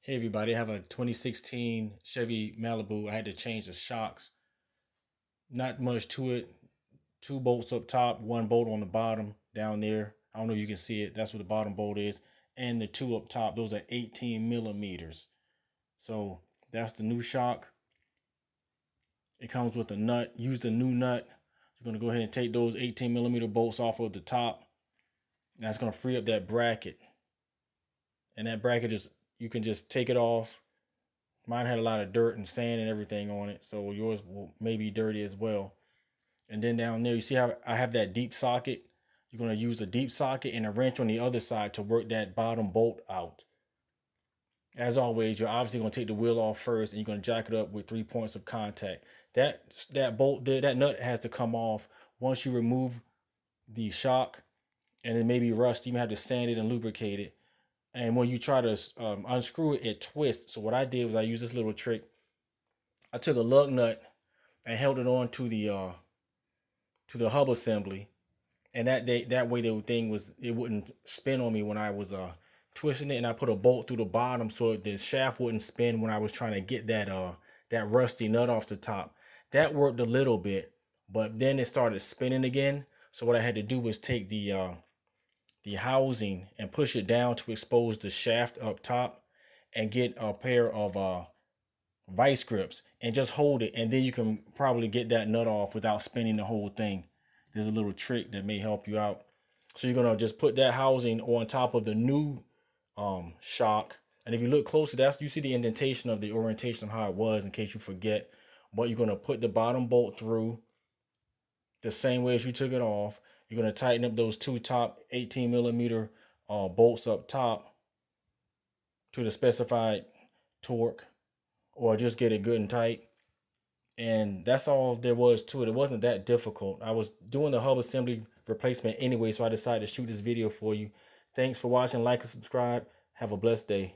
Hey everybody, I have a 2016 Chevy Malibu. I had to change the shocks. Not much to it. Two bolts up top, one bolt on the bottom down there. I don't know if you can see it. That's what the bottom bolt is. And the two up top, those are 18 millimeters. So that's the new shock. It comes with a nut. Use the new nut. You're going to go ahead and take those 18 millimeter bolts off of the top. That's going to free up that bracket. And that bracket you can just take it off. Mine had a lot of dirt and sand and everything on it, so yours will maybe dirty as well. And then down there, you see how I have that deep socket? You're going to use a deep socket and a wrench on the other side to work that bottom bolt out. As always, you're obviously going to take the wheel off first, and you're going to jack it up with 3 points of contact. That bolt there, that nut has to come off once you remove the shock, and it may be rusty. You may have to sand it and lubricate it. And when you try to unscrew it, it twists. So what I did was I used this little trick. I took a lug nut and held it on to the hub assembly, and that way the thing it wouldn't spin on me when I was twisting it. And I put a bolt through the bottom so the shaft wouldn't spin when I was trying to get that rusty nut off the top. That worked a little bit, but then it started spinning again. So what I had to do was take the housing and push it down to expose the shaft up top, and get a pair of vice grips and just hold it, and then you can probably get that nut off without spinning the whole thing. There's a little trick that may help you out. So you're gonna just put that housing on top of the new shock, and if you look closer, you see the indentation of the orientation of how it was, in case you forget. But you're gonna put the bottom bolt through the same way as you took it off. You're going to tighten up those two top 18 millimeter bolts up top to the specified torque, or just get it good and tight. And that's all there was to it. It wasn't that difficult. I was doing the hub assembly replacement anyway, so I decided to shoot this video for you. Thanks for watching. Like and subscribe. Have a blessed day.